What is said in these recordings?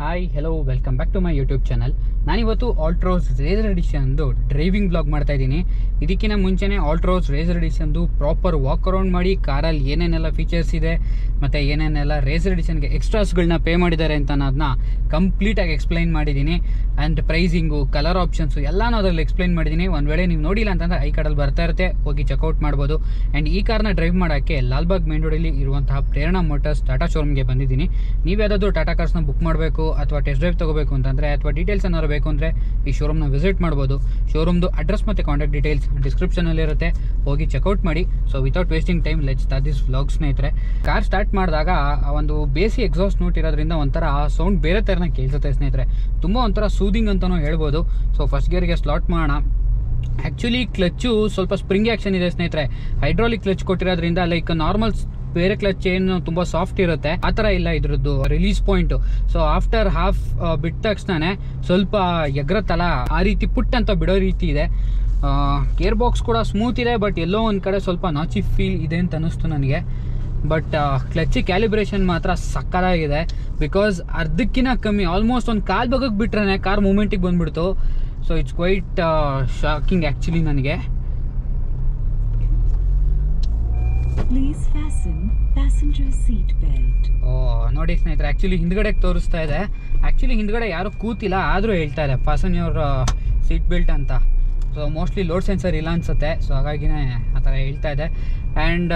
Hi hello welcome back to my YouTube channel. ನಾನಿವತ್ತು Altroz racer ಎಡಿಷನ್ದು driving blog ಮಾಡ್ತಾ ಇದ್ದೀನಿ. ಇದಕ್ಕಿಂತ ಮುಂಚೆನೇ ಆಲ್ಟ್ರೋಸ್ ರೇಸರ್ ಎಡಿಷನ್ದು ಪ್ರಾಪರ್ ವಾಕ್ ಅರೌಂಡ್ ಮಾಡಿ ಕಾರಲ್ಲಿ ಏನೇನೆಲ್ಲ ಫೀಚರ್ಸ್ ಇದೆ ಮತ್ತು ಏನೇನೆಲ್ಲ ರೇಸರ್ ಎಡಿಷನ್ಗೆ ಎಕ್ಸ್ಟ್ರಾಸ್ಗಳನ್ನ ಪೇ ಮಾಡಿದ್ದಾರೆ ಅಂತ ಅದನ್ನ ಕಂಪ್ಲೀಟಾಗಿ ಎಕ್ಸ್ಪ್ಲೈನ್ ಮಾಡಿದ್ದೀನಿ. ಆ್ಯಂಡ್ ಪ್ರೈಸಿಂಗು, ಕಲರ್ ಆಪ್ಷನ್ಸು ಎಲ್ಲನೂ ಅದರಲ್ಲಿ ಎಕ್ಸ್ಪ್ಲೈನ್ ಮಾಡಿದ್ದೀನಿ. ಒಂದು ವೇಳೆ ನೀವು ನೋಡಿಲ್ಲ ಅಂತಂದರೆ ಐ ಕಾರ್ಡಲ್ಲಿ ಬರ್ತಾ ಇರುತ್ತೆ, ಹೋಗಿ ಚೆಕ್ಔಟ್ ಮಾಡ್ಬೋದು. ಆ್ಯಂಡ್ ಈ ಕಾರ್ನ ಡ್ರೈವ್ ಮಾಡೋಕ್ಕೆ ಲಾಲ್ಬಾಗ್ ಮೇನ್ ರೋಡಲ್ಲಿ ಇರುವಂತಹ ಪ್ರೇರಣಾ ಮೋಟರ್ಸ್ ಟಾಟಾ ಶೋರೂಮ್ಗೆ ಬಂದಿದ್ದೀನಿ. ನೀವು ಯಾವುದಾದ್ರು ಟಾಟಾ ಕಾರ್ಸ್ನ ಬುಕ್ ಮಾಡಬೇಕು ಅಥವಾ ಟೆಸ್ಟ್ ಡ್ರೈವ್ ತೊಗೋಬೇಕು ಅಂತಂದರೆ ಅಥವಾ ಡೀಟೇಲ್ಸ್ ಏನಾದ್ರು ಬೇಕು ಅಂದರೆ ಈ ಶೋರೂಮ್ನ ವಿಸಿಟ್ ಮಾಡ್ಬೋದು. ಶೋರೂಮ್ದು ಅಡ್ರೆಸ್ ಮತ್ತು ಕಾಂಟ್ಯಾಕ್ಟ್ ಡೀಟೇಲ್ಸ್ ಡಿಸ್ಕ್ರಿಪ್ಷನಲ್ಲಿರುತ್ತೆ, ಹೋಗಿ ಚೆಕ್ಔಟ್ ಮಾಡಿ. So without wasting time let's start this vlog ಸ್ನೇಹಿತರೆ. ಕಾರ್ ಸ್ಟಾರ್ಟ್ ಮಾಡಿದಾಗ ಒಂದು ಬೇಸಿ ಎಕ್ಸಾಸ್ಟ್ ನೋಟ್ ಇರೋದ್ರಿಂದ ಒಂಥರ ಸೌಂಡ್ ಬೇರೆ ಥರನ ಕೇಳಿಸುತ್ತೆ ಸ್ನೇಹಿತರೆ. ತುಂಬ ಒಂಥರ ಸೂದಿಂಗ್ ಅಂತಲೂ ಹೇಳ್ಬೋದು. ಸೊ ಫಸ್ಟ್ ಗೇರ್ಗೆ ಸ್ಲಾಟ್ ಮಾಡೋಣ. ಆ್ಯಕ್ಚುಲಿ ಕ್ಲಚ್ಚು ಸ್ವಲ್ಪ ಸ್ಪ್ರಿಂಗ್ ಆ್ಯಕ್ಷನ್ ಇದೆ ಸ್ನೇಹಿತರೆ. ಹೈಡ್ರಾಲಿಕ್ ಕ್ಲಚ್ ಕೊಟ್ಟಿರೋದ್ರಿಂದ ಲೈಕ್ ನಾರ್ಮಲ್ ಬೇರೆ ಕ್ಲಚ್ ಏನು ತುಂಬ ಸಾಫ್ಟ್ ಇರುತ್ತೆ, ಆ ಥರ ಇಲ್ಲ ಇದ್ರದ್ದು release point. So after half ಬಿಟ್ಟ ತಕ್ಷಣ ಸ್ವಲ್ಪ ಎಗ್ರತ್ತಲ್ಲ, ಆ ರೀತಿ ಪುಟ್ ಅಂತ ಬಿಡೋ ರೀತಿ ಇದೆ. ಗೇರ್ ಬಾಕ್ಸ್ ಕೂಡ ಸ್ಮೂತ್ ಇದೆ, ಬಟ್ ಎಲ್ಲೋ ಒಂದು ಕಡೆ ಸ್ವಲ್ಪ ನಾಚಿ ಫೀಲ್ ಇದೆ ಅಂತ ಅನ್ನಿಸ್ತು ನನಗೆ. ಬಟ್ ಕ್ಲಚ್ ಕ್ಯಾಲಿಬ್ರೇಷನ್ ಮಾತ್ರ ಸಕ್ಕತ್ತಾಗಿದೆ. ಬಿಕಾಸ್ ಅರ್ಧಕ್ಕಿಂತ ಕಮ್ಮಿ, ಆಲ್ಮೋಸ್ಟ್ ಒಂದು ಕಾಲು ಭಾಗಕ್ಕೆ ಬಿಟ್ರೆ ಕಾರ್ ಮೂಮೆಂಟಿಗೆ ಬಂದ್ಬಿಡ್ತು. So it's quite shocking actually ನನಗೆ. Please fasten passenger seat belt. ನೋಡಿ ಸ್ನೇಹಿತರೆ, ಆ್ಯಕ್ಚುಲಿ ಹಿಂದ್ಗಡೆ ತೋರಿಸ್ತಾ ಇದೆ. ಆ್ಯಕ್ಚುಲಿ ಹಿಂದ್ಗಡೆ ಯಾರು ಕೂತಿಲ್ಲ, ಆದರೂ ಹೇಳ್ತಾ ಇದೆ ಫಾಸನ್ ಯುವರ್ ಸೀಟ್ ಬೆಲ್ಟ್ ಅಂತ. ಸೊ ಮೋಸ್ಟ್ಲಿ ಲೋಡ್ ಸೆನ್ಸರ್ ಇಲ್ಲ ಅನ್ಸುತ್ತೆ, ಸೊ ಹಾಗಾಗಿನೇ ಆ ಥರ ಹೇಳ್ತಾ ಇದೆ. ಆ್ಯಂಡ್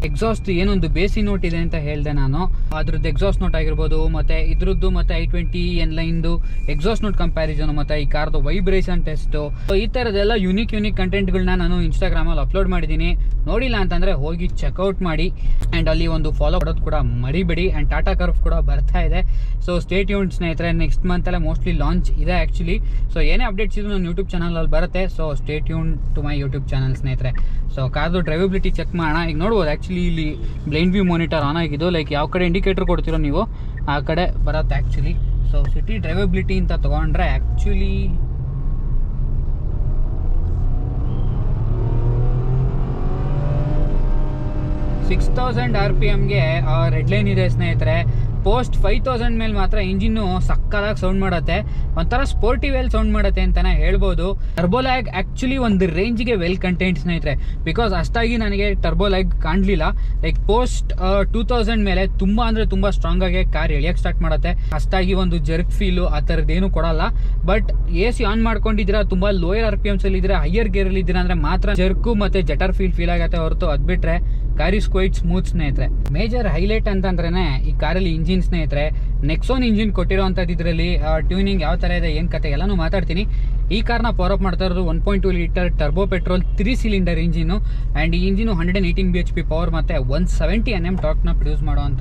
ಎಕ್ಸಾಸ್ಟ್ ಏನೊಂದು ಬೇಸಿ ನೋಟ್ ಇದೆ ಅಂತ ಹೇಳಿದೆ ನಾನು, ಅದ್ರದ್ದು ಎಕ್ಸಾಸ್ಟ್ ನೋಟ್ ಆಗಿರ್ಬೋದು, ಮತ್ತು ಇದ್ರದ್ದು ಮತ್ತು i20 N-ಲೈನ್ದು ಎಕ್ಸಾಸ್ಟ್ ನೋಟ್ ಕಂಪ್ಯಾರಿಸನ್, ಮತ್ತು ಈ ಕಾರ್ದು ವೈಬ್ರೇಷನ್ ಟೆಸ್ಟು, ಸೊ ಈ ಥರದ್ದೆಲ್ಲ ಯುನೀಕ್ ಕಂಟೆಂಟ್ಗಳನ್ನ ನಾನು ಇನ್ಸ್ಟಾಗ್ರಾಮಲ್ಲಿ ಅಪ್ಲೋಡ್ ಮಾಡಿದ್ದೀನಿ. ನೋಡಿಲ್ಲ ಅಂತಂದರೆ ಹೋಗಿ ಚೆಕ್ಔಟ್ ಮಾಡಿ. ಆ್ಯಂಡ್ ಅಲ್ಲಿ ಒಂದು ಫಾಲೋ ಮಾಡೋದು ಕೂಡ ಮರಿಬೇಡಿ. ಆ್ಯಂಡ್ ಟಾಟಾ ಕರ್ವ್ ಕೂಡ ಬರ್ತಾ ಇದೆ. ಸೊ ಸ್ಟೇ ಟ್ಯೂನ್ಡ್ ಸ್ನೇಹಿತರೆ, ನೆಕ್ಸ್ಟ್ ಮಂತಲ್ಲೇ ಮೋಸ್ಟ್ಲಿ ಲಾಂಚ್ ಇದೆ ಆ್ಯಕ್ಚುಲಿ. ಸೊ ಏನೇ ಅಪ್ಡೇಟ್ಸ್ ಇದ್ರು ನನ್ನ ಯೂಟ್ಯೂಬ್ ಚಾನಲಲ್ಲಿ ಬರುತ್ತೆ. So stay tune to my YouTube channel ಸ್ನೇಹಿತರೆ. ಸೊ ಕಾರ್ದು ಡ್ರೈವಬಿಲಿಟಿ ಚೆಕ್ ಮಾಡೋಣ. ಈಗ ನೋಡ್ಬೋದು ಆ್ಯಕ್ಚುಲಿ ಇಲ್ಲಿ ಬ್ಲೈಂಡ್ ವ್ಯೂ ಮಾನಿಟರ್ ಆನ್ ಆಗಿದ್ದು, ಲೈಕ್ ಯಾವ ಕಡೆ ಇಂಡಿಕೇಟರ್ ಕೊಡ್ತೀರೋ ನೀವು ಆ ಕಡೆ ಬರುತ್ತೆ ಆ್ಯಕ್ಚುಲಿ. ಸೊ ಸಿಟಿ ಡ್ರೈವಬಿಲಿಟಿ ಅಂತ ತೊಗೊಂಡ್ರೆ ಆ್ಯಕ್ಚುಲಿ ಸಿಕ್ಸ್ 6000 RPMಗೆ ರೆಡ್ ಲೈನ್ ಇದೆ ಸ್ನೇಹಿತರೆ. ಪೋಸ್ಟ್ 5000 ಮೇಲೆ ಮಾತ್ರ ಇಂಜಿನ್ನು ಸಕ್ಕದಾಗಿ ಸೌಂಡ್ ಮಾಡುತ್ತೆ, ಒಂಥರ ಸ್ಪೋರ್ಟಿ ವೆಲ್ ಸೌಂಡ್ ಮಾಡುತ್ತೆ ಅಂತಲೇ ಹೇಳ್ಬೋದು. ಟರ್ಬೋಲ್ಯಾಗ್ ಆ್ಯಕ್ಚುಲಿ ಒಂದು ರೇಂಜ್ಗೆ ವೆಲ್ ಕಂಟೆಂಟ್ ಸ್ನೇಹಿತರೆ. ಬಿಕಾಸ್ ಅಷ್ಟಾಗಿ ನನಗೆ ಟರ್ಬೋಲ್ಯಾಗ್ ಕಾಣಲಿಲ್ಲ. ಲೈಕ್ ಪೋಸ್ಟ್ 2000 ಮೇಲೆ ತುಂಬ ಅಂದರೆ ತುಂಬ ಸ್ಟ್ರಾಂಗ್ ಆಗಿ ಕಾರ್ ಎಳಿಯಕ್ಕೆ ಸ್ಟಾರ್ಟ್ ಮಾಡುತ್ತೆ. ಅಷ್ಟಾಗಿ ಒಂದು ಜರ್ಕ್ ಫೀಲು ಆ ಥರದ್ದೇನು ಕೊಡಲ್ಲ. ಬಟ್ AC ಆನ್ ಮಾಡ್ಕೊಂಡಿದ್ದೀರಾ, ತುಂಬ ಲೋಯರ್ RPMs ಅಲ್ಲಿ ಇದ್ದೀರಾ, ಹೈಯರ್ ಗೇರಲ್ಲಿ ಇದ್ದೀರಾ ಅಂದರೆ ಮಾತ್ರ ಜರ್ಕು ಮತ್ತು ಜಟರ್ ಫೀಲ್ ಆಗುತ್ತೆ ಹೊರತು ಅದು ಬಿಟ್ಟರೆ ಕಾರ್ ಇಸ್ ಕ್ವೈಟ್ ಸ್ಮೂತ್ ಸ್ನೇಹಿತರೆ. ಮೇಜರ್ ಹೈಲೈಟ್ ಅಂತಂದ್ರೆ ಈ ಕಾರಲ್ಲಿ ಇಂಜಿನ್ ಸ್ನೇಹಿತರೆ. ನೆಕ್ಸಾನ್ ಇಂಜಿನ್ ಕೊಟ್ಟಿರೋಂಥದ್ದು. ಇದರಲ್ಲಿ ಟ್ಯೂನಿಂಗ್ ಯಾವ ಥರ ಇದೆ, ಏನು ಕತೆ ಎಲ್ಲನೂ ಮಾತಾಡ್ತೀನಿ. ಈ ಕಾರ್ನ ಪವರ್ ಅಪ್ ಮಾಡ್ತಾ ಇರೋದು 1.2 litre turbo petrol 3 cylinder engine. And ಈ ಇಂಜಿನು 118 bhp ಪವರ್ ಮತ್ತು 170 Nm ಟಾರ್ಕ್ನ ಪ್ರೊಡ್ಯೂಸ್ ಮಾಡುವಂಥ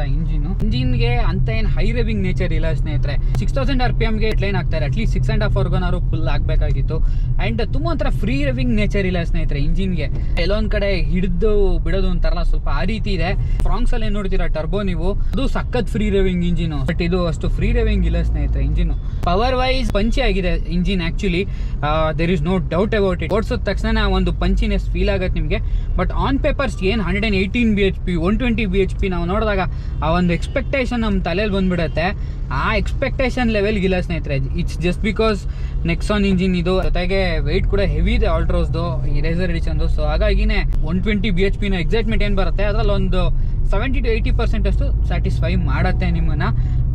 ಇಂಜಿನ್ಗೆ ಅಂತ ಏನು ಹೈ ರೇವಿಂಗ್ ನೇಚರ್ ಇಲ್ಲ ಸ್ನೇಹಿತರೆ. 6000 RPMಗೆ ಲೈನ್ ಆಗ್ತಾರೆ, ಅಟ್ಲೀಸ್ಟ್ 6.5 ಅವರ್ಗನಾರು ಫುಲ್ ಆಗಬೇಕಾಗಿತ್ತು. ಆ್ಯಂಡ್ ತುಂಬ ಒಂಥರ ಫ್ರೀ ರೇವಿಂಗ್ ನೇಚರ್ ಇಲ್ಲ ಸ್ನೇಹಿತರೆ ಇಂಜಿನ್ಗೆ. ಎಲ್ಲೊಂದು ಕಡೆ ಹಿಡಿದು ಬಿಡೋದು ಅಂತಾರಲ್ಲ, ಸ್ವಲ್ಪ ಆ ರೀತಿ ಇದೆ. ಫ್ರಾಂಕ್ಸ್ ಅಲ್ಲಿ ಏನು ನೋಡ್ತೀರಾ ಟರ್ಬೋ ನೀವು, ಅದು ಸಖತ್ ಫ್ರೀ ರೇವಿಂಗ್ ಇಂಜಿನು. ಬಟ್ ಇದು ಅಷ್ಟು ಫ್ರೀ ರೇವಿಂಗ್ ಇಲ್ಲ ಸ್ನೇಹಿತರೆ ಇಂಜಿನು. ಪವರ್ ವೈಸ್ ಪಂಚಿ ಆಗಿದೆ engine actually, there is no doubt about it. ಓಡಿಸಿದ ತಕ್ಷಣ ಒಂದು ಪಂಚಿನೆಸ್ ಫೀಲ್ ಆಗುತ್ತೆ ನಿಮಗೆ. ಬಟ್ ಆನ್ ಪೇಪರ್ಸ್ ಏನು 118 bhp 120 bhp ನಾವು ನೋಡಿದಾಗ ಆ ಒಂದು ಎಕ್ಸ್ಪೆಕ್ಟೇಷನ್ ನಮ್ಮ ತಲೆಯಲ್ಲಿ ಬಂದ್ಬಿಡುತ್ತೆ. ಆ ಎಕ್ಸ್ಪೆಕ್ಟೇಷನ್ ಲೆವೆಲ್ಗಿಲ್ಲ ಸ್ನೇಹಿತರೆ. It's just because Nexon engine ಇದು, ಜೊತೆಗೆ ವೆಯ್ಟ್ ಕೂಡ ಹೆವಿ ಇದೆ ಆಲ್ಟ್ರೋಸ್ದು ಈ ರೇಸರ್ ಎಡಿಷನ್ದು. ಸೊ ಹಾಗಾಗಿನೇ 120 bhp ನ ಎಕ್ಸೈಟ್ಮೆಂಟ್ ಏನು ಬರುತ್ತೆ ಅದರಲ್ಲಿ ಒಂದು 70 to 80% ಅಷ್ಟು ಸ್ಯಾಟಿಸ್ಫೈ ಮಾಡುತ್ತೆ ನಿಮ್ಮನ್ನ.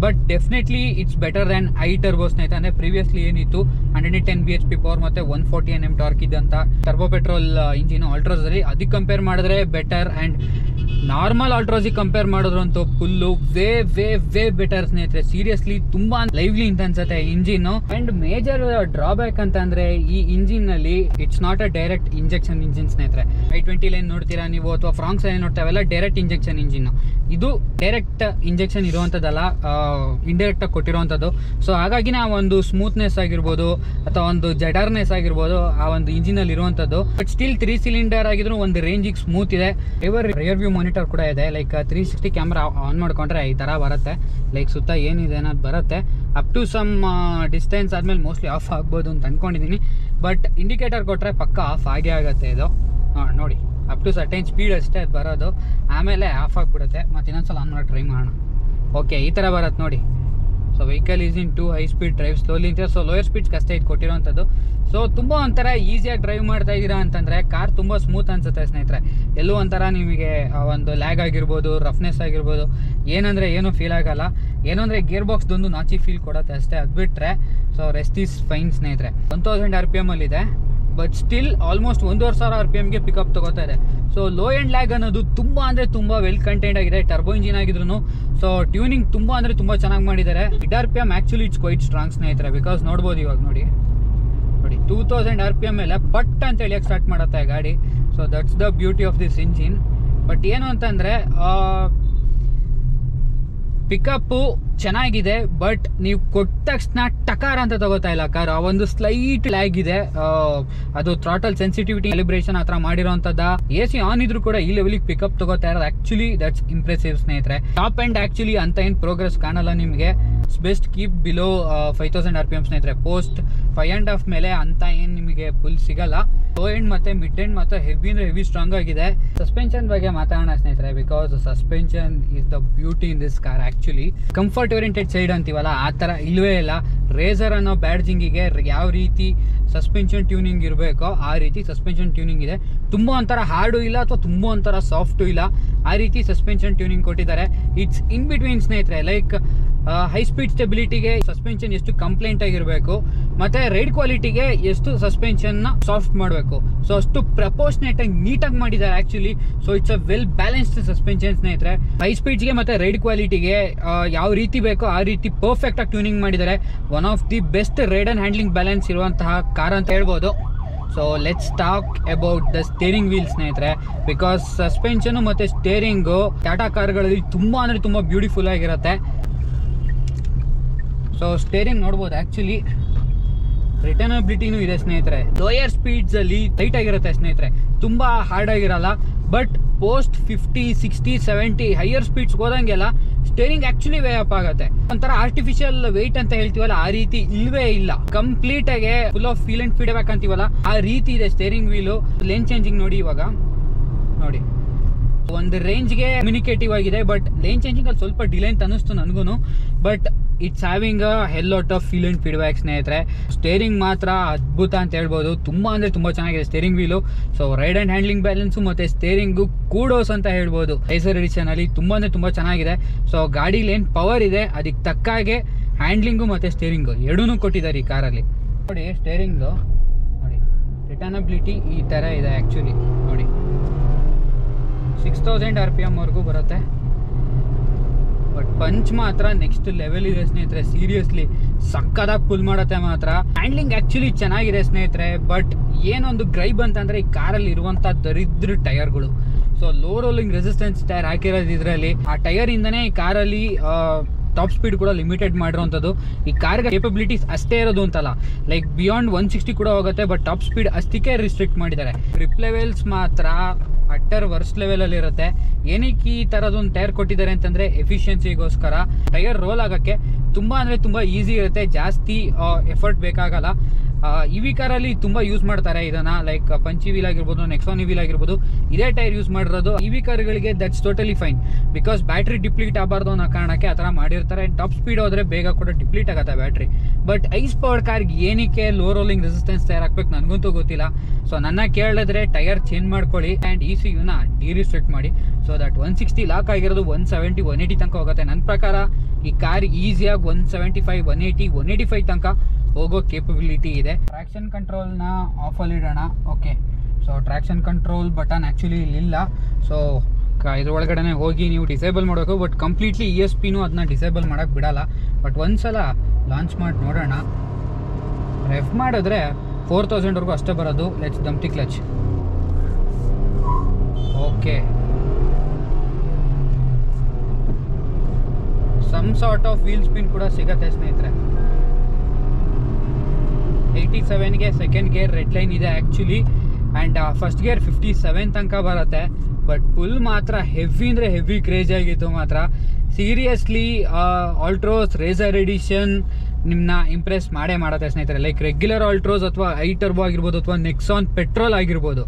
But definitely it's better than I turbo ಸ್ನೇಹಿತ. ಅಂದರೆ ಪ್ರೀವಿಯಸ್ಲಿ ಏನಿತ್ತು 110 bhp ಪವರ್ ಮತ್ತು 140 Nm ಟಾರ್ಕ್ ಇದ್ದಂಥ ಟರ್ಬೋ ಪೆಟ್ರೋಲ್ ಇಂಜಿನ್ ಆಲ್ಟ್ರೋಸಲ್ಲಿ, ಅದಕ್ಕೆ ಕಂಪೇರ್ ಮಾಡಿದ್ರೆ ಬೆಟರ್. ಆ್ಯಂಡ್ ನಾರ್ಮಲ್ ಆಲ್ಟ್ರೋಸಿಗೆ ಕಂಪೇರ್ ಮಾಡಿದ್ರು ಅಂತೂ ಫುಲ್ಲು ವೇ ಬೆಟರ್ ಸ್ನೇಹಿತರೆ. ಸೀರಿಯಸ್ಲಿ ತುಂಬಾ ಲೈವ್ಲಿ ಅಂತ ಅನ್ಸುತ್ತೆ ಇಂಜಿನ್. ಆ್ಯಂಡ್ ಮೇಜರ್ ಡ್ರಾಬ್ಯಾಕ್ ಅಂತ ಅಂದರೆ ಈ ಇಂಜಿನ್ನಲ್ಲಿ it's not a direct injection engine ಸ್ನೇಹಿತರೆ. i20 ಲೈನ್ ನೋಡ್ತೀರಾ ನೀವು ಅಥವಾ ಫ್ರಾಂಕ್ಸ್ ಲೈನ್ ನೋಡ್ತಾ ಅವೆಲ್ಲ ಡೈರೆಕ್ಟ್ ಇಂಜೆಕ್ಷನ್ ಇಂಜಿನ್. ಇದು ಡೈರೆಕ್ಟ್ ಇಂಜೆಕ್ಷನ್ ಇರುವಂಥದ್ದಲ್ಲ, ಇಂಡೈರೆಕ್ಟ್ ಆಗಿ ಕೊಟ್ಟಿರುವಂಥದ್ದು. ಸೊ ಹಾಗಾಗಿನೇ ಆ ಒಂದು ಸ್ಮೂತ್ನೆಸ್ ಆಗಿರ್ಬೋದು ಅಥವಾ ಒಂದು ಜಡರ್ನೆಸ್ ಆಗಿರ್ಬೋದು ಆ ಒಂದು ಇಂಜಿನಲ್ಲಿ ಇರುವಂಥದ್ದು. ಬಟ್ ಸ್ಟಿಲ್ 3 ಸಿಲಿಂಡರ್ ಆಗಿದ್ರು ಒಂದು ರೇಂಜಿಗೆ ಸ್ಮೂತ್ ಇದೆ. ರಿಯರ್ ವ್ಯೂ ಮಾನಿಟರ್ ಕೂಡ ಇದೆ. ಲೈಕ್ 360 ಕ್ಯಾಮ್ರಾ ಆನ್ ಮಾಡ್ಕೊಂಡ್ರೆ ಈ ಥರ ಬರುತ್ತೆ. ಲೈಕ್ ಸುತ್ತ ಏನಿದೆ ಅನ್ನೋದು ಬರುತ್ತೆ. ಅಪ್ ಟು ಸಮ್ ಡಿಸ್ಟೆನ್ಸ್ ಆದಮೇಲೆ ಮೋಸ್ಟ್ಲಿ ಆಫ್ ಆಗ್ಬೋದು ಅಂತ ಅಂದ್ಕೊಂಡಿದ್ದೀನಿ. ಬಟ್ ಇಂಡಿಕೇಟರ್ ಕೊಟ್ಟರೆ ಪಕ್ಕ ಆಫ್ ಆಗೇ ಆಗುತ್ತೆ ಇದು. ನೋಡಿ, ಅಪ್ ಟು ಸರ್ಟೈನ್ ಸ್ಪೀಡ್ ಅಷ್ಟೇ ಅದು ಬರೋದು, ಆಮೇಲೆ ಆಫ್ ಆಗಿಬಿಡುತ್ತೆ. ಮತ್ತು ಇನ್ನೊಂದ್ಸಲ ಆನ್ ಮಾಡಿ ಟ್ರೈ ಮಾಡೋಣ. ಓಕೆ, ಈ ಥರ ಬರುತ್ತೆ ನೋಡಿ. So vehicle is in 2 high speed drive slowly ಅಂತ. ಸೊ ಲೋಯರ್ ಸ್ಪೀಡ್ಸ್ ಕಷ್ಟ ಇದು ಕೊಟ್ಟಿರೋಂಥದ್ದು. ಸೊ ತುಂಬ ಒಂಥರ ಈಸಿಯಾಗಿ ಡ್ರೈವ್ ಮಾಡ್ತಾ ಇದ್ದೀರಾ ಅಂತಂದರೆ ಕಾರ್ ತುಂಬ ಸ್ಮೂತ್ ಅನಿಸುತ್ತೆ ಸ್ನೇಹಿತರೆ. ಎಲ್ಲೂ ಒಂಥರ ನಿಮಗೆ ಒಂದು ಲ್ಯಾಗ್ ಆಗಿರ್ಬೋದು, ರಫ್ನೆಸ್ ಆಗಿರ್ಬೋದು, ಏನಂದರೆ ಏನೂ ಫೀಲ್ ಆಗಲ್ಲ. ಏನೋ ಅಂದರೆ ಗೇರ್ ಬಾಕ್ಸ್ದೊಂದು ನಾಚಿ ಫೀಲ್ ಕೊಡುತ್ತೆ ಅಷ್ಟೇ, ಅದು ಬಿಟ್ಟರೆ ಸೊ ರೆಸ್ಟ್ ಈಸ್ ಫೈನ್ ಸ್ನೇಹಿತರೆ. 1000 RPM ಅಲ್ಲಿದೆ, ಬಟ್ ಸ್ಟಿಲ್ ಆಲ್ಮೋಸ್ಟ್ 1500 RPMಗೆ ಪಿಕಪ್ ತಗೋತಾ ಇದೆ. ಸೊ ಲೋ ಎಂಡ್ ಲ್ಯಾಗ್ ಅನ್ನೋದು ತುಂಬ ಅಂದರೆ ತುಂಬ ವೆಲ್ ಕಂಟೆಂಟ್ ಆಗಿದೆ. ಟರ್ಬೋ ಇಂಜಿನ್ ಆಗಿದ್ರು ಸೊ ಟ್ಯೂನಿಂಗ್ ತುಂಬ ಅಂದರೆ ತುಂಬ ಚೆನ್ನಾಗಿ ಮಾಡಿದ್ದಾರೆ. Mid RPM actually it's quite strong ಸ್ನೇಹಿತರೆ, ಬಿಕಾಸ್ ನೋಡ್ಬೋದು ಇವಾಗ ನೋಡಿ 2000 RPM ಮೇಲೆ ಪಟ್ ಅಂತ ಹೇಳಿ ಸ್ಟಾರ್ಟ್ ಮಾಡುತ್ತೆ ಗಾಡಿ. So that's the beauty of this engine. But ಏನು ಅಂತಂದರೆ ಪಿಕಪ್ಪು ಚೆನ್ನಾಗಿದೆ, ಬಟ್ ನೀವು ಕೊಟ್ಟ ತಕ್ಷಣ ಟಕಾರ ಅಂತ ತಗೋತಾ ಇಲ್ಲ ಕಾರ್. ಒಂದು ಸ್ಲೈಟ್ ಲ್ಯಾಗ್ ಇದೆ, ಅದು ಥ್ರಾಟಲ್ ಸೆನ್ಸಿಟಿವಿಟಿ ಕ್ಯಾಲಿಬ್ರೇಷನ್ ಆ ಥರ ಮಾಡಿರೋಂಥದ್ದು. AC ಆನ್ ಇದ್ರು ಕೂಡ ಈ ಲೆವೆಲಿಗೆ ಪಿಕಪ್ ತಗೋತಾ ಇರೋದು ಆ್ಯಕ್ಚುಲಿ ದಟ್ಸ್ ಇಂಪ್ರೆಸಿವ್ ಸ್ನೇಹಿತರೆ. ಟಾಪ್ ಎಂಡ್ ಆ್ಯಕ್ಚುಲಿ ಅಂತ ಏನು ಪ್ರೋಗ್ರೆಸ್ ಕಾಣಲ್ಲ ನಿಮಗೆ. ಬೆಸ್ಟ್ ಕೀಪ್ ಬಿಲೋ 5000 RPM ಸ್ನೇಹಿತರೆ. ಪೋಸ್ಟ್ 5.5 ಮೇಲೆ ಅಂತ ಏನು ನಿಮಗೆ ಫುಲ್ ಸಿಗಲ್ಲ. ಲೋ ಎಂಡ್ ಮತ್ತು ಮಿಡ್ ಎಂಡ್ ಮತ್ತು ಹೆವಿ ಅಂದರೆ ಹೆವಿ ಸ್ಟ್ರಾಂಗ್ ಆಗಿದೆ. ಸಸ್ಪೆನ್ಷನ್ ಬಗ್ಗೆ ಮಾತಾಡೋಣ ಸ್ನೇಹಿತರೆ, because suspension is the beauty in this car actually. Comfort oriented side ಅಂತೀವಲ್ಲ ಆ ಥರ ಇಲ್ಲವೇ ಇಲ್ಲ. ರೇಸರ್ ಅನ್ನೋ ಬ್ಯಾಡ್ಜಿಂಗಿಗೆ ಯಾವ ರೀತಿ ಸಸ್ಪೆನ್ಷನ್ ಟ್ಯೂನಿಂಗ್ ಇರಬೇಕೋ ಆ ರೀತಿ ಸಸ್ಪೆನ್ಷನ್ ಟ್ಯೂನಿಂಗ್ ಇದೆ. ತುಂಬ ಒಂಥರ ಹಾರ್ಡು ಇಲ್ಲ ಅಥವಾ ತುಂಬ ಒಂಥರ ಸಾಫ್ಟು ಇಲ್ಲ, ಆ ರೀತಿ ಸಸ್ಪೆನ್ಷನ್ ಟ್ಯೂನಿಂಗ್ ಕೊಟ್ಟಿದ್ದಾರೆ. ಇಟ್ಸ್ ಇನ್ ಬಿಟ್ವೀನ್ ಸ್ನೇಹಿತರೆ. ಲೈಕ್ ಹೈ ಸ್ಪೀಡ್ ಸ್ಟೆಬಿಲಿಟಿಗೆ ಸಸ್ಪೆನ್ಷನ್ ಎಷ್ಟು ಕಂಪ್ಲೇಂಟ್ ಆಗಿರಬೇಕು, ಮತ್ತೆ ರೈಡ್ ಕ್ವಾಲಿಟಿಗೆ ಎಷ್ಟು ಸಸ್ಪೆನ್ಷನ್ನ ಸಾಫ್ಟ್ ಮಾಡಬೇಕು, ಸೊ ಅಷ್ಟು ಪ್ರಪೋರ್ಷನೇಟ್ ಆಗಿ ನೀಟಾಗಿ ಮಾಡಿದ್ದಾರೆ actually. So it's a well balanced suspension ಸ್ನೇಹಿತರೆ. ಹೈ ಸ್ಪೀಡ್ಸ್ಗೆ ಮತ್ತು ರೈಡ್ ಕ್ವಾಲಿಟಿಗೆ ಯಾವ ರೀತಿ ಬೇಕೋ ಆ ರೀತಿ ಪರ್ಫೆಕ್ಟ್ ಆಗಿ ಟ್ಯೂನಿಂಗ್ ಮಾಡಿದ್ದಾರೆ. One of the best ride and handling balance ಇರುವಂತಹ ಕಾರ್ ಅಂತ ಹೇಳ್ಬೋದು. So let's talk about the steering wheel ಸ್ನೇಹಿತರೆ, ಬಿಕಾಸ್ ಸಸ್ಪೆನ್ಷನ್ ಮತ್ತು ಸ್ಟೇರಿಂಗು ಟಾಟಾ ಕಾರ್ಗಳಲ್ಲಿ ತುಂಬ ಅಂದರೆ ತುಂಬ ಬ್ಯೂಟಿಫುಲ್ ಆಗಿರುತ್ತೆ. ಸೊ ಸ್ಟೇರಿಂಗ್ ನೋಡ್ಬೋದು ಆ್ಯಕ್ಚುಲಿ ರಿಟರ್ನಬಿಲಿಟಿನೂ ಇದೆ ಸ್ನೇಹಿತರೆ. ಲೋಯರ್ ಸ್ಪೀಡ್ಸ್ ಅಲ್ಲಿ ಟೈಟ್ ಆಗಿರುತ್ತೆ ಸ್ನೇಹಿತರೆ, ತುಂಬ ಹಾರ್ಡ್ ಆಗಿರಲ್ಲ. ಬಟ್ ಪೋಸ್ಟ್ 50, 60, 70 ಹೈಯರ್ ಸ್ಪೀಡ್ಸ್ ಹೋದಂಗೆಲ್ಲ ಸ್ಟೇರಿಂಗ್ ಆಕ್ಚುಲಿ ವೇ ಅಪ್ ಆಗುತ್ತೆ. ಒಂಥರ ಆರ್ಟಿಫಿಷಿಯಲ್ ವೆಯ್ಟ್ ಅಂತ ಹೇಳ್ತೀವಲ್ಲ ಆ ರೀತಿ ಇಲ್ವೇ ಇಲ್ಲ. ಕಂಪ್ಲೀಟ್ ಆಗಿ full of feel and feedback ಅಂತೀವಲ್ಲ ಆ ರೀತಿ ಇದೆ ಸ್ಟೇರಿಂಗ್ ವೀಲು. ಲೇನ್ ಚೇಂಜಿಂಗ್ ನೋಡಿ, ಇವಾಗ ನೋಡಿ ಒಂದು ರೇಂಜ್ಗೆ ಕಮ್ಯುನಿಕೇಟಿವ್ ಆಗಿದೆ, ಬಟ್ ಲೇನ್ ಚೇಂಜಿಂಗ್ ಅಲ್ಲಿ ಸ್ವಲ್ಪ ಡಿಲೇ ಅಂತ ಅನ್ನಿಸ್ತು ನನಗೂ. But it's having a hell lot of feel and feedback ಸ್ನೇಹಿತರೆ. ಸ್ಟೇರಿಂಗ್ ಮಾತ್ರ ಅದ್ಭುತ ಅಂತ ಹೇಳ್ಬೋದು, ತುಂಬ ಅಂದರೆ ತುಂಬ ಚೆನ್ನಾಗಿದೆ steering wheel. So ride and handling balance ಮತ್ತು ಸ್ಟೇರಿಂಗು ಕೂಡೋಸ್ ಅಂತ ಹೇಳ್ಬೋದು. ರೈಸರ್ ಎಡಿಷನ್ ಅಲ್ಲಿ ತುಂಬ ಅಂದರೆ ತುಂಬ ಚೆನ್ನಾಗಿದೆ. ಸೊ ಗಾಡೀಲಿ ಏನು ಪವರ್ ಇದೆ ಅದಕ್ಕೆ ತಕ್ಕಾಗೆ ಹ್ಯಾಂಡ್ಲಿಂಗು ಮತ್ತು ಸ್ಟೇರಿಂಗು ಎರಡೂ ಕೊಟ್ಟಿದ್ದಾರೆ ಈ ಕಾರಲ್ಲಿ. ನೋಡಿ ಸ್ಟೇರಿಂಗ್ದು ನೋಡಿ ರಿಟರ್ನಬಿಲಿಟಿ ಈ ಥರ ಇದೆ ಆ್ಯಕ್ಚುಲಿ. ನೋಡಿ 6000 RPM ವರೆಗೂ ಬರುತ್ತೆ. ಬಟ್ ಪಂಚ್ ಮಾತ್ರ ನೆಕ್ಸ್ಟ್ ಲೆವೆಲ್ ಇದೆ ಸ್ನೇಹಿತರೆ. ಸೀರಿಯಸ್ಲಿ ಸಕ್ಕದಾಗಿ ಪುಲ್ ಮಾಡುತ್ತೆ ಮಾತ್ರ. ಹ್ಯಾಂಡ್ಲಿಂಗ್ ಆ್ಯಕ್ಚುಲಿ ಚೆನ್ನಾಗಿದೆ ಸ್ನೇಹಿತರೆ. ಬಟ್ ಏನೊಂದು ಗ್ರೈಬ್ ಅಂತಂದರೆ ಈ ಕಾರಲ್ಲಿ ಇರುವಂಥ ದರಿದ್ರ ಟೈರ್ಗಳು. So low rolling resistance tyre ಹಾಕಿರೋದು ಇದರಲ್ಲಿ. ಆ ಟೈರಿಂದನೇ ಈ ಕಾರಲ್ಲಿ ಟಾಪ್ ಸ್ಪೀಡ್ ಕೂಡ ಲಿಮಿಟೆಡ್ ಮಾಡಿರೋಂಥದ್ದು. ಈ ಕಾರ್ಗೆ ಕೇಪಬಿಲಿಟೀಸ್ ಅಷ್ಟೇ ಇರೋದು ಅಂತಲ್ಲ, ಲೈಕ್ ಬಿಯಾಂಡ್ 160 ಕೂಡ ಹೋಗುತ್ತೆ. ಬಟ್ ಟಾಪ್ ಸ್ಪೀಡ್ ಅಷ್ಟಕ್ಕೆ ರಿಸ್ಟ್ರಿಕ್ಟ್ ಮಾಡಿದ್ದಾರೆ. ಗ್ರಿಪ್ ಲೆವೆಲ್ಸ್ ಮಾತ್ರ ಅಟ್ಟರ್ ವರ್ಸ್ಟ್ ಲೆವೆಲಲ್ಲಿ ಇರುತ್ತೆ. ಏನಕ್ಕೆ ಈ ಥರದೊಂದು ಟೈರ್ ಕೊಟ್ಟಿದ್ದಾರೆ ಅಂತಂದರೆ ಎಫಿಷಿಯನ್ಸಿಗೋಸ್ಕರ. ಟೈರ್ ರೋಲ್ ಆಗೋಕ್ಕೆ ತುಂಬ ಅಂದರೆ ತುಂಬ ಈಸಿ ಇರುತ್ತೆ, ಜಾಸ್ತಿ ಎಫರ್ಟ್ ಬೇಕಾಗಲ್ಲ. ಇ ವಿ ಕಾರಲ್ಲಿ ತುಂಬ ಯೂಸ್ ಮಾಡ್ತಾರೆ ಇದನ್ನು, ಲೈಕ್ ಪಂಚಿ ವೀಲ್ ಆಗಿರ್ಬೋದು, ನೆಕ್ಸಾನ್ ವೀಲ್ ಆಗಿರ್ಬೋದು, ಇದೇ ಟೈರ್ ಯೂಸ್ ಮಾಡಿರೋದು. ಇ ವಿ ಕಾರ್ಗಳಿಗೆ that's totally fine, because battery deplete ಆಗಬಾರ್ದು ಅನ್ನೋ ಕಾರಣಕ್ಕೆ ಆ ಥರ ಮಾಡಿರ್ತಾರೆ. ಟಾಪ್ ಸ್ಪೀಡ್ ಹೋದರೆ ಬೇಗ ಕೂಡ ಡಿಪ್ಲೀಟ್ ಆಗುತ್ತೆ ಬ್ಯಾಟ್ರಿ. ಬಟ್ ಐಸ್ ಪವರ್ ಕಾರ್ಗೆ ಏನಕ್ಕೆ ಲೋ ರೋಲಿಂಗ್ ರೆಸಿಸ್ಟೆನ್ಸ್ ಟೈರ್ ಹಾಕ್ಬೇಕು ನನಗಂತೂ ಗೊತ್ತಿಲ್ಲ. ಸೊ ನನ್ನ ಕೇಳಿದ್ರೆ ಟೈರ್ ಚೇಂಜ್ ಮಾಡ್ಕೊಳ್ಳಿ ಆ್ಯಂಡ್ ECUನ ಡಿರಿಸ್ಟ್ರಿಕ್ಟ್ ಮಾಡಿ. ಸೊ ದಟ್ 160 ಲಾಕ್ ಆಗಿರೋದು 170, 180 ತನಕ ಹೋಗುತ್ತೆ. ನನ್ನ ಪ್ರಕಾರ ಈ ಕಾರ್ ಈಸಿಯಾಗಿ 175, 180, 185 ತನಕ ಹೋಗೋ ಕೇಪಬಿಲಿಟಿ ಇದೆ. ಟ್ರ್ಯಾಕ್ಷನ್ ಕಂಟ್ರೋಲ್ನ ಆಫಲ್ಲಿ ಇಡೋಣ. Okay, so traction control button actually ಇಲ್ಲಿಲ್ಲ. ಸೊ ಇದ್ರೊಳಗಡೆ ಹೋಗಿ ನೀವು ಡಿಸೇಬಲ್ ಮಾಡಬೇಕು. ಬಟ್ ಕಂಪ್ಲೀಟ್ಲಿ ESPನೂ ಅದನ್ನ ಡಿಸೇಬಲ್ ಮಾಡೋಕ್ಕೆ ಬಿಡಲ್ಲ. ಬಟ್ ಒಂದ್ಸಲ ಲಾಂಚ್ ಮಾಡಿ ನೋಡೋಣ. ರೆಫ್ ಮಾಡಿದ್ರೆ 4000ವರೆಗೂ ಅಷ್ಟೇ ಬರೋದು. Let's dump the clutch. Okay, some sort of wheel spin ಕೂಡ ಸಿಗತ್ತೆ ಸ್ನೇಹಿತರೆ. 87ಗೆ ಸೆಕೆಂಡ್ ಗೇರ್ ರೆಡ್ ಲೈನ್ ಇದೆ ಆ್ಯಕ್ಚುಲಿ. ಆ್ಯಂಡ್ ಫಸ್ಟ್ ಗೇರ್ 57 ತನಕ ಬರುತ್ತೆ. ಬಟ್ ಫುಲ್ ಮಾತ್ರ ಹೆವಿ ಅಂದರೆ ಹೆವಿ ಕ್ರೇಜ್ ಆಗಿತ್ತು ಮಾತ್ರ. ಸೀರಿಯಸ್ಲಿ ಆಲ್ಟ್ರೋಸ್ ರೇಸರ್ ಎಡಿಷನ್ ನಿಮ್ಮನ್ನ ಇಂಪ್ರೆಸ್ ಮಾಡೇ ಮಾಡುತ್ತೆ ಸ್ನೇಹಿತರೆ. ಲೈಕ್ ರೆಗ್ಯುಲರ್ ಆಲ್ಟ್ರೋಸ್ ಅಥವಾ ಐ ಟರ್ಬೋ ಆಗಿರ್ಬೋದು ಅಥವಾ ನೆಕ್ಸಾನ್ ಪೆಟ್ರೋಲ್ ಆಗಿರ್ಬೋದು,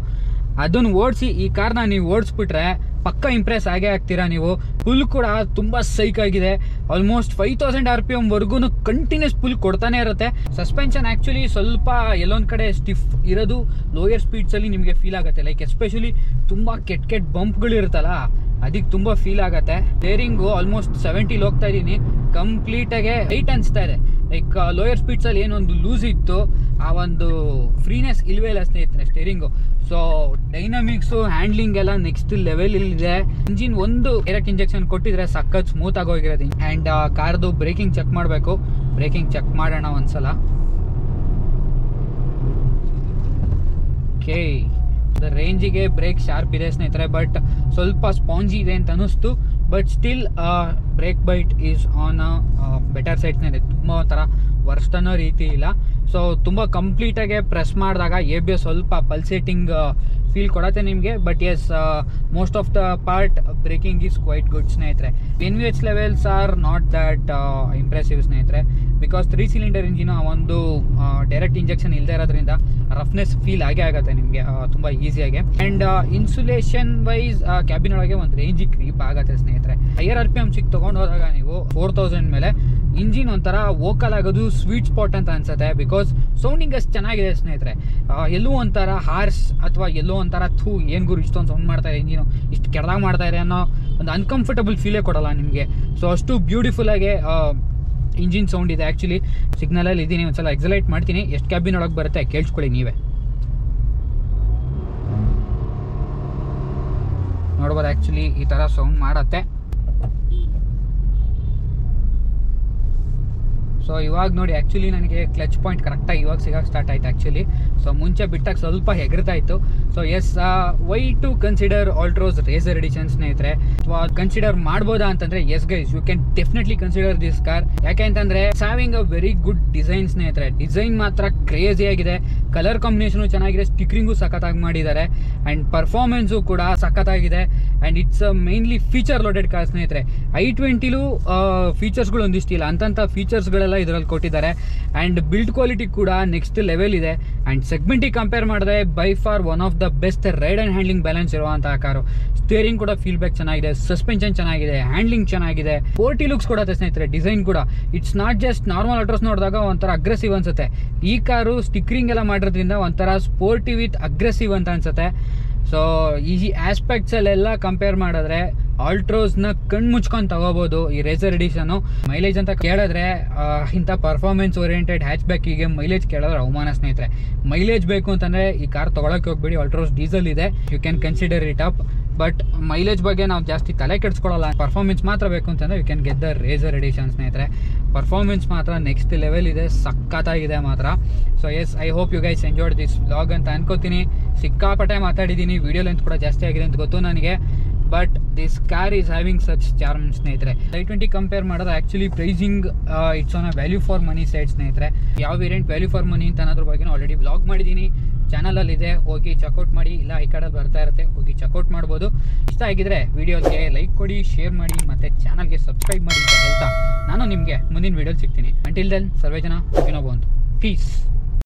ಅದನ್ನು ಓಡಿಸಿ ಈ ಕಾರ್ನ ನೀವು ಓಡಿಸ್ಬಿಟ್ರೆ ಪಕ್ಕ ಇಂಪ್ರೆಸ್ ಆಗೇ ಆಗ್ತೀರಾ ನೀವು. ಪುಲ್ ಕೂಡ ತುಂಬ ಸೈಕ್ ಆಗಿದೆ. ಆಲ್ಮೋಸ್ಟ್ 5000 RPM ವರ್ಗು ಕಂಟಿನ್ಯೂಸ್ ಪುಲ್ ಕೊಡ್ತಾನೆ ಇರುತ್ತೆ. ಸಸ್ಪೆನ್ಷನ್ ಆಕ್ಚುಲಿ ಸ್ವಲ್ಪ ಎಲ್ಲೊಂದ್ ಕಡೆ ಸ್ಟಿಫ್ ಇರೋದು ಲೋಯರ್ ಸ್ಪೀಡ್ಸ್ ಅಲ್ಲಿ ನಿಮಗೆ ಫೀಲ್ ಆಗುತ್ತೆ. ಲೈಕ್ ಎಸ್ಪೆಷಲಿ ತುಂಬಾ ಕೆಟ್ಟ ಬಂಪ್ಗಳು ಇರುತ್ತಲ್ಲ, ಅದಕ್ಕೆ ತುಂಬಾ ಫೀಲ್ ಆಗುತ್ತೆ. ಸ್ಟೇರಿಂಗು ಆಲ್ಮೋಸ್ಟ್ 70 ಹೋಗ್ತಾ ಇದೀನಿ, ಕಂಪ್ಲೀಟ್ ಆಗಿ ಟೈಟ್ ಅನ್ಸ್ತಾ ಇದೆ. ಲೈಕ್ ಲೋಯರ್ ಸ್ಪೀಡ್ಸ್ ಅಲ್ಲಿ ಏನೊಂದು ಲೂಸ್ ಇತ್ತು, ಆ ಒಂದು ಫ್ರೀನೆಸ್ ಇಲ್ವೇ ಇಲ್ಲ ಸ್ನೇಹಿತರೆ ಸ್ಟೇರಿಂಗು. ಸೊ ಡೈನಾಮಿಕ್ಸು ಹ್ಯಾಂಡ್ಲಿಂಗ್ ಎಲ್ಲ ನೆಕ್ಸ್ಟ್ ಲೆವೆಲ್ ಇದೆ. ಇಂಜಿನ್ ಒಂದು ಡೈರೆಕ್ಟ್ ಇಂಜೆಕ್ಷನ್ ಕೊಟ್ಟಿದ್ರೆ ಸಖತ್ ಸ್ಮೂತ್ ಆಗೋಗಿರೋದು. ಅಂಡ್ ಕಾರ್ದು ಬ್ರೇಕಿಂಗ್ ಚೆಕ್ ಮಾಡಬೇಕು. ಬ್ರೇಕಿಂಗ್ ಚೆಕ್ ಮಾಡೋಣ ಒಂದ್ಸಲ. ಓಕೆ, ರೇಂಜಿಗೆ ಬ್ರೇಕ್ ಶಾರ್ಪ್ ಇದೆ ಸ್ನೇಹಿತರೆ, ಬಟ್ ಸ್ವಲ್ಪ ಸ್ಪಾಂಜಿ ಇದೆ ಅಂತ ಅನಿಸ್ತು. But still brake bite is on better side ಸ್ನೇಹಿತರೆ. ತುಂಬ ಒಂಥರ ವರ್ಸ್ಟ್ ಅನ್ನೋ ರೀತಿ ಇಲ್ಲ. ಸೊ ತುಂಬ ಕಂಪ್ಲೀಟಾಗಿ ಪ್ರೆಸ್ ಮಾಡಿದಾಗ ABS ಸ್ವಲ್ಪ ಪಲ್ಸೇಟಿಂಗ್ ಫೀಲ್ ಕೊಡತ್ತೆ ನಿಮಗೆ. But yes, most of the part braking is quite good ಸ್ನೇಹಿತರೆ. NVH levels are not that impressive ಸ್ನೇಹಿತರೆ, ಬಿಕಾಸ್ 3 ಸಿಲಿಂಡರ್ ಇಂಜಿನ್ ಒಂದು ಡೈರೆಕ್ಟ್ ಇಂಜೆಕ್ಷನ್ ಇಲ್ಲದೆ ಇರೋದ್ರಿಂದ ರಫ್ನೆಸ್ ಫೀಲ್ ಆಗೇ ಆಗುತ್ತೆ ನಿಮಗೆ ತುಂಬ ಈಸಿಯಾಗಿ. ಆ್ಯಂಡ್ ಇನ್ಸುಲೇಷನ್ ವೈಸ್ ಕ್ಯಾಬಿನ್ ಒಳಗೆ ಒಂದು ರೇಂಜಿಗೆ ಕ್ರೀಪ್ ಆಗುತ್ತೆ ಸ್ನೇಹಿತರೆ. ಹೈಯರ್ RPM ತೊಗೊಂಡು ಹೋದಾಗ ನೀವು 4000 ಮೇಲೆ ಇಂಜಿನ್ ಒಂಥರ ವೋಕಲ್ ಆಗೋದು ಸ್ವೀಟ್ ಸ್ಪಾಟ್ ಅಂತ ಅನ್ಸುತ್ತೆ. ಬಿಕಾಸ್ ಸೌಂಡಿಂಗ್ ಅಷ್ಟು ಚೆನ್ನಾಗಿದೆ ಸ್ನೇಹಿತರೆ. ಎಲ್ಲೂ ಒಂಥರ ಹಾರ್ಸ್ ಅಥವಾ ಎಲ್ಲೋ ಒಂಥರ ಏನು ಗುರು ಇಷ್ಟೊಂದು ಸೌಂಡ್ ಮಾಡ್ತಾ ಇದೆ ಇಂಜಿನು, ಇಷ್ಟು ಕೆಡ್ದಾಗ ಮಾಡ್ತಾ ಇದೆ ಅನ್ನೋ ಒಂದು ಅನ್ಕಂಫರ್ಟಬಲ್ ಫೀಲೇ ಕೊಡಲ್ಲ ನಿಮಗೆ. ಸೊ ಅಷ್ಟು ಬ್ಯೂಟಿಫುಲ್ ಆಗಿ ಇಂಜಿನ್ ಸೌಂಡ್ ಇದೆ. ಆ್ಯಕ್ಚುಲಿ ಸಿಗ್ನಲಲ್ಲಿ ಇದ್ದೀನಿ, ಒಂದ್ಸಲ ಎಕ್ಸಲೈಟ್ ಮಾಡ್ತೀನಿ, ಎಷ್ಟು ಕ್ಯಾಬಿನ್ ಒಳಗೆ ಬರುತ್ತೆ ಕೇಳಿಸ್ಕೊಳ್ಳಿ ನೀವೇ. ನೋಡ್ಬೋದು ಆ್ಯಕ್ಚುಲಿ ಈ ಥರ ಸೌಂಡ್ ಮಾಡತ್ತೆ. ಸೊ ಇವಾಗ ನೋಡಿ ಆ್ಯಕ್ಚುಲಿ ನನಗೆ ಕ್ಲಚ್ ಪಾಯಿಂಟ್ ಕರೆಕ್ಟಾಗಿ ಇವಾಗ ಸಿಗೋಕ್ಕೆ ಸ್ಟಾರ್ಟ್ ಆಯ್ತು ಆ್ಯಕ್ಚುಲಿ. ಸೊ ಮುಂಚೆ ಬಿಟ್ಟಾಗ ಸ್ವಲ್ಪ ಹೆಗರ್ತಾ ಇತ್ತು. So yes, why to consider Altroz racer edition ಸ್ನೇಹಿತರೆ, ಅಥವಾ ಕನ್ಸಿಡರ್ ಮಾಡ್ಬೋದಾ ಅಂತಂದ್ರೆ yes guys, you can definitely consider this car. ಯಾಕೆ ಅಂತಂದ್ರೆ having a very good design ಸ್ನೇಹಿತರೆ. ಡಿಸೈನ್ ಮಾತ್ರ ಕ್ರೇಜಿ ಆಗಿದೆ, ಕಲರ್ ಕಾಂಬಿನೇಷನ್ ಚೆನ್ನಾಗಿದೆ, ಸ್ಟಿಕರಿಂಗು ಸಖತ್ತಾಗಿ ಮಾಡಿದ್ದಾರೆ, ಅಂಡ್ ಪರ್ಫಾರ್ಮೆನ್ಸು ಕೂಡ ಸಖತ್ತಾಗಿದೆ. And it's mainly feature loaded car ಸ್ನೇಹಿತರೆ. i20ಲೂ ಫೀಚರ್ಸ್ಗಳು ಒಂದಿಷ್ಟಿಲ್ಲ, ಅಂತಂಥ ಫೀಚರ್ಸ್ಗಳೆಲ್ಲ ಇದರಲ್ಲಿ ಕೊಟ್ಟಿದ್ದಾರೆ. ಆ್ಯಂಡ್ ಬಿಲ್ಡ್ ಕ್ವಾಲಿಟಿ ಕೂಡ ನೆಕ್ಸ್ಟ್ ಲೆವೆಲ್ ಇದೆ. ಆ್ಯಂಡ್ ಸೆಗ್ಮೆಂಟಿಗೆ ಕಂಪೇರ್ ಮಾಡಿದ್ರೆ by far one of the best ride and handling balance ಇರುವಂತಹ ಕಾರು. ಸ್ಟೇರಿಂಗ್ ಕೂಡ ಫೀಲ್ಬ್ಯಾಕ್ ಚೆನ್ನಾಗಿದೆ, ಸಸ್ಪೆನ್ಷನ್ ಚೆನ್ನಾಗಿದೆ, ಹ್ಯಾಂಡ್ಲಿಂಗ್ ಚೆನ್ನಾಗಿದೆ, ಸ್ಪೋರ್ಟಿ ಲುಕ್ಸ್ ಕೊಡುತ್ತೆ ಸ್ನೇಹಿತರೆ. ಡಿಸೈನ್ ಕೂಡ it's not just normal Altroz ನೋಡಿದಾಗ ಒಂಥರ ಅಗ್ರೆಸಿವ್ ಅನ್ಸುತ್ತೆ. ಈ ಕಾರು ಸ್ಟಿಕರಿಂಗ್ ಎಲ್ಲ ಮಾಡಿರೋದ್ರಿಂದ ಒಂಥರ ಸ್ಪೋರ್ಟಿ ವಿತ್ ಅಗ್ರೆಸಿವ್ ಅಂತ ಅನ್ಸುತ್ತೆ. ಸೊ ಈ ಆಸ್ಪೆಕ್ಟ್ಸಲ್ಲೆಲ್ಲ ಕಂಪೇರ್ ಮಾಡಿದ್ರೆ ಆಲ್ಟ್ರೋಸ್ನ ಕಣ್ಣು ಮುಚ್ಕೊಂಡು ತಗೋಬೋದು ಈ ರೇಸರ್ ಎಡಿಷನು. ಮೈಲೇಜ್ ಅಂತ ಕೇಳಿದ್ರೆ ಇಂಥ ಪರ್ಫಾರ್ಮೆನ್ಸ್ ಓರಿಯೆಂಟೆಡ್ ಹ್ಯಾಚ್ ಬ್ಯಾಕಿಗೆ ಮೈಲೇಜ್ ಕೇಳಿದ್ರೆ ಅವಮಾನ ಸ್ನೇಹಿತರೆ. ಮೈಲೇಜ್ ಬೇಕು ಅಂತಂದರೆ ಈ ಕಾರ್ ತೊಗೊಳಕ್ಕೆ ಹೋಗ್ಬೇಡಿ, ಆಲ್ಟ್ರೋಸ್ ಡೀಸೆಲ್ ಇದೆ, you can consider it up. But mileage ಬಗ್ಗೆ ನಾವು ಜಾಸ್ತಿ ತಲೆ ಕೆಡಿಸ್ಕೊಳ್ಳಲ್ಲ. ಪರ್ಫಾರ್ಮೆನ್ಸ್ ಮಾತ್ರ ಬೇಕು ಅಂತಂದರೆ you can get the racer edition ಸ್ನೇಹಿತರೆ. ಪರ್ಫಾರ್ಮೆನ್ಸ್ ಮಾತ್ರ ನೆಕ್ಸ್ಟ್ ಲೆವೆಲ್ ಇದೆ, ಸಖತ್ತಾಗಿದೆ ಮಾತ್ರ. So yes, I hope you guys enjoyed this vlog ಅಂತ ಅನ್ಕೋತೀನಿ. ಸಿಕ್ಕಾಪಟ್ಟೆ ಮಾತಾಡಿದ್ದೀನಿ, ವಿಡಿಯೋ ಲೆಂತ್ ಕೂಡ ಜಾಸ್ತಿ ಆಗಿದೆ ಅಂತ ಗೊತ್ತು ನನಗೆ. But this car is having such charm ಸ್ನೇಹಿತರೆ. i20 ಕಂಪೇರ್ ಮಾಡೋದು actually pricing it's on a value for money side ಸ್ನೇಹಿತರೆ. ಯಾವ ವೇರಿಯಂಟ್ ವ್ಯಾಲ್ಯೂ ಫಾರ್ ಮನಿ ಅಂತ ಅನ್ನೋದ್ರ ಬಗ್ಗೆ ಆಲ್ರೆಡಿ ವ್ಲಾಗ್ ಮಾಡಿದ್ದೀನಿ, ಚಾನಲಲ್ಲಿದೆ, ಹೋಗಿ ಚೆಕ್ಔಟ್ ಮಾಡಿ. ಇಲ್ಲ ಈ ಕಡೆಯಲ್ಲಿ ಬರ್ತಾ ಇರುತ್ತೆ, ಹೋಗಿ ಚೆಕ್ಔಟ್ ಮಾಡ್ಬೋದು. ಇಷ್ಟ ಆಗಿದ್ರೆ ವಿಡಿಯೋಗೆ ಲೈಕ್ ಕೊಡಿ, ಶೇರ್ ಮಾಡಿ, ಮತ್ತು ಚಾನಲ್ಗೆ ಸಬ್ಸ್ಕ್ರೈಬ್ ಮಾಡಿ ಅಂತ ಹೇಳ್ತಾ ನಾನು ನಿಮಗೆ ಮುಂದಿನ ವಿಡಿಯೋಲಿ ಸಿಗ್ತೀನಿ. ಅಂಟಿಲ್ ದೆನ್ ಸರ್ವೇ ಜನ ಸುಖಿನೋ ಭವಂತು. ಪೀಸ್.